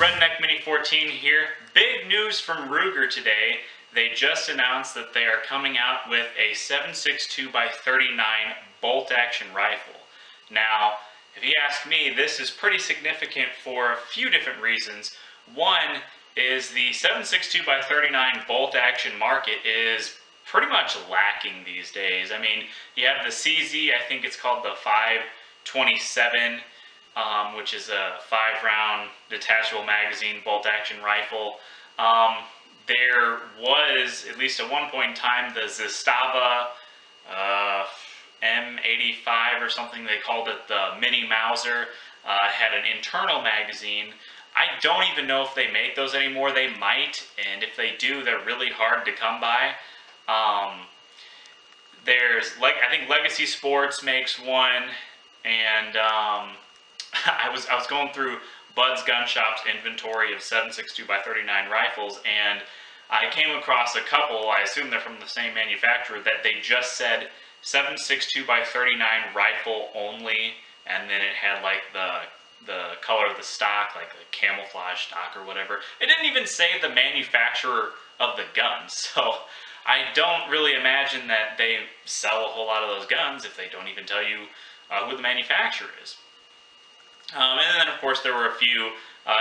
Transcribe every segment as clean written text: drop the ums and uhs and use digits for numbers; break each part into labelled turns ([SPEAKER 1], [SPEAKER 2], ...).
[SPEAKER 1] Redneck Mini 14 here. Big news from Ruger today. They just announced that they are coming out with a 7.62x39 bolt-action rifle. Now, if you ask me, this is pretty significant for a few different reasons. One is the 7.62x39 bolt-action market is pretty much lacking these days. I mean, you have the CZ, I think it's called the 527, which is a 5-round detachable magazine bolt-action rifle. There was, at least at one point in time, the Zastava M85 or something, they called it the Mini Mauser, had an internal magazine. I don't even know if they make those anymore. They might, and if they do, they're really hard to come by. There's, like, I think Legacy Sports makes one, and I was going through Bud's Gun Shop's inventory of 7.62x39 rifles, and I came across a couple, I assume they're from the same manufacturer, that they just said 7.62x39 rifle only, and then it had like the color of the stock, like the camouflage stock or whatever. It didn't even say the manufacturer of the gun, so I don't really imagine that they sell a whole lot of those guns if they don't even tell you who the manufacturer is. And then, of course, there were a few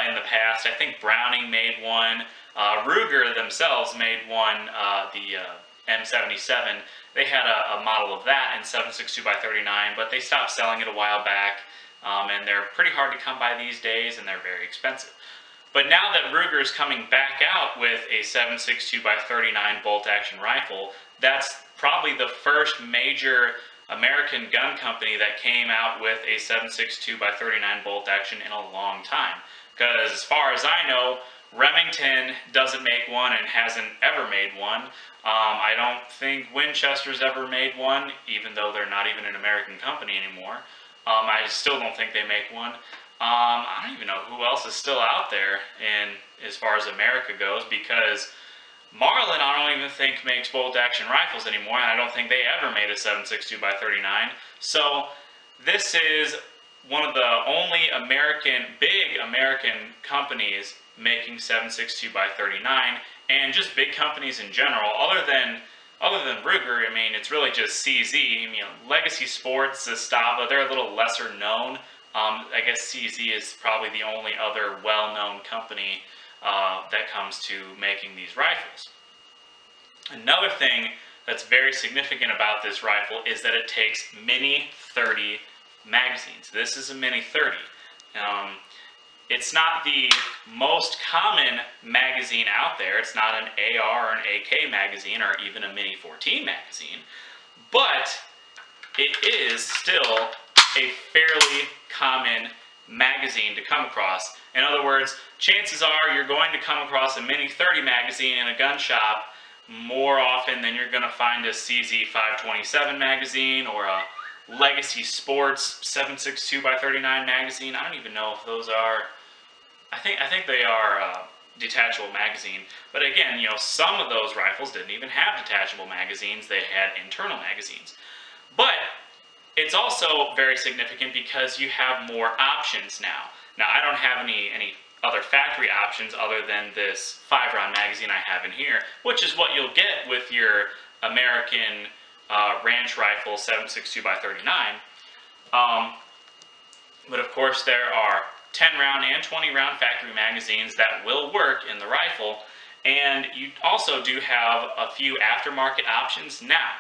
[SPEAKER 1] in the past. I think Browning made one. Ruger themselves made one, the M77. They had a model of that in 7.62x39, but they stopped selling it a while back. And they're pretty hard to come by these days, and they're very expensive. But now that Ruger is coming back out with a 7.62x39 bolt-action rifle, that's probably the first major American gun company that came out with a 7.62x39 bolt-action in a long time. Because as far as I know, Remington doesn't make one and hasn't ever made one. I don't think Winchester's ever made one, even though they're not even an American company anymore. I still don't think they make one. I don't even know who else is still out there in as far as America goes, because Marlin, I don't even think makes bolt-action rifles anymore, and I don't think they ever made a 7.62x39. So this is one of the only big American companies making 7.62x39, and just big companies in general. Other than Ruger, I mean, it's really just CZ. You know, Legacy Sports, Zastava, they're a little lesser known. I guess CZ is probably the only other well-known company that comes to making these rifles. Another thing that's very significant about this rifle is that it takes Mini 30 magazines. This is a Mini 30. It's not the most common magazine out there. It's not an AR or an AK magazine or even a Mini 14 magazine, but it is still a fairly common magazine to come across. In other words, chances are you're going to come across a Mini 30 magazine in a gun shop more often than you're going to find a CZ 527 magazine or a Legacy Sports 7.62x39 magazine. I don't even know if those are, I think they are detachable magazine. But again, you know, some of those rifles didn't even have detachable magazines. They had internal magazines. But it's also very significant because you have more options now. Now, I don't have any other factory options other than this 5-round magazine I have in here, which is what you'll get with your American ranch rifle 7.62x39. But of course, there are 10-round and 20-round factory magazines that will work in the rifle, and you also do have a few aftermarket options. Now,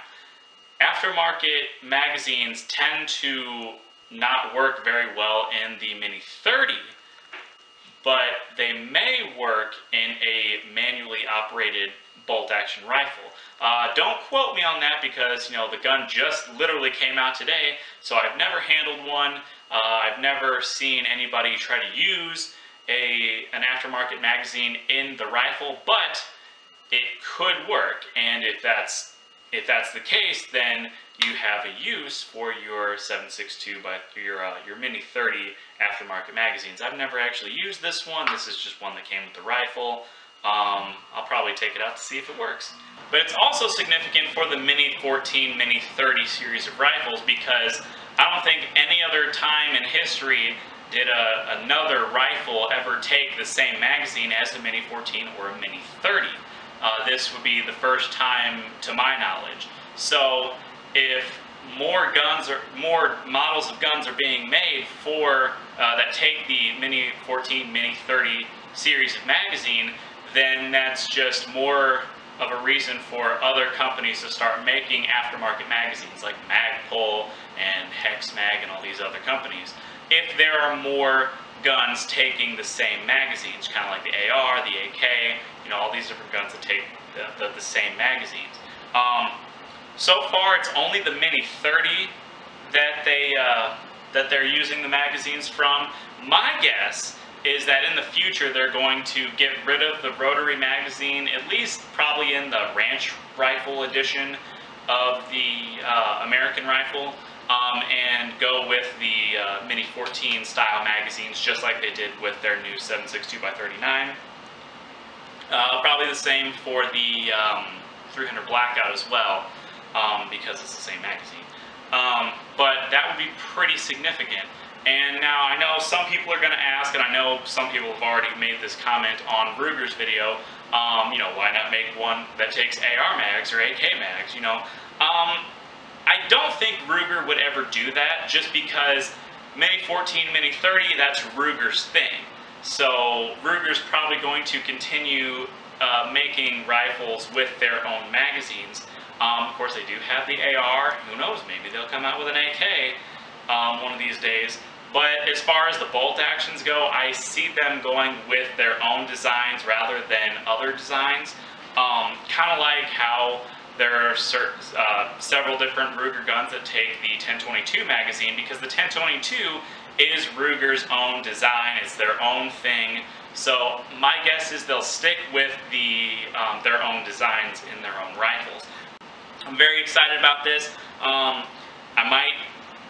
[SPEAKER 1] aftermarket magazines tend to not work very well in the Mini 30, but they may work in a manually operated bolt-action rifle. Don't quote me on that because, you know, the gun just literally came out today, so I've never handled one. I've never seen anybody try to use an aftermarket magazine in the rifle, but it could work, and if that's the case, then you have a use for your 7.62 your Mini 30 aftermarket magazines. I've never actually used this one. This is just one that came with the rifle. I'll probably take it out to see if it works. But it's also significant for the Mini 14, Mini 30 series of rifles because I don't think any other time in history did another rifle ever take the same magazine as the Mini 14 or a Mini 30. This would be the first time to my knowledge. So if more models of guns are being made for that take the Mini 14, Mini 30 series of magazine, then that's just more of a reason for other companies to start making aftermarket magazines like Magpul and Hex Mag and all these other companies. If there are more guns taking the same magazines, kind of like the AR, the AK, you know, all these different guns that take the same magazines. So far, it's only the Mini 30 that they're using the magazines from. My guess is that in the future they're going to get rid of the rotary magazine, at least probably in the Ranch Rifle edition of the American rifle, and go with the Mini 14 style magazines, just like they did with their new 7.62x39. Probably the same for the 300 Blackout as well, because it's the same magazine. But that would be pretty significant. And now I know some people are going to ask, and I know some people have already made this comment on Ruger's video, you know, why not make one that takes AR mags or AK mags, you know? I don't think Ruger would ever do that, just because Mini 14, Mini 30, that's Ruger's thing. So Ruger's probably going to continue making rifles with their own magazines. Of course, they do have the AR. Who knows, maybe they'll come out with an AK one of these days. But as far as the bolt actions go, I see them going with their own designs rather than other designs. Kind of like how there are several different Ruger guns that take the 1022 magazine, because the 1022 is Ruger's own design, it's their own thing. So my guess is they'll stick with their own designs in their own rifles. I'm very excited about this. I might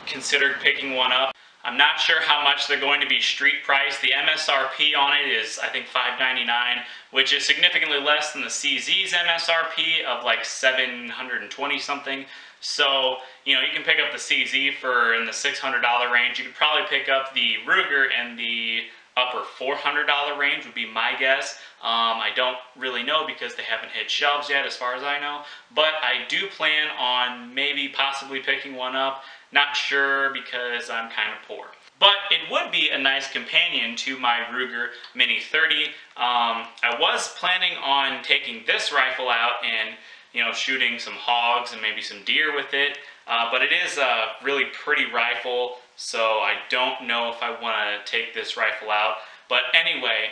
[SPEAKER 1] consider picking one up. I'm not sure how much they're going to be street price. The MSRP on it is, I think, $599, which is significantly less than the CZ's MSRP of like $720 something. So, you know, you can pick up the CZ for in the $600 range. You could probably pick up the Ruger in the upper $400 range would be my guess. I don't really know because they haven't hit shelves yet as far as I know, but I do plan on maybe possibly picking one up. Not sure because I'm kind of poor. But it would be a nice companion to my Ruger Mini 30. I was planning on taking this rifle out and, you know, shooting some hogs and maybe some deer with it, but it is a really pretty rifle, so I don't know if I want to take this rifle out. But anyway,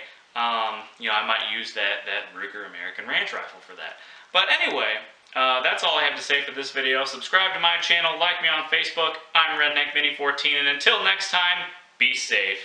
[SPEAKER 1] you know, I might use that Ruger American Ranch rifle for that. But anyway, that's all I have to say for this video. Subscribe to my channel, like me on Facebook. I'm Redneck Mini 14, and until next time, be safe.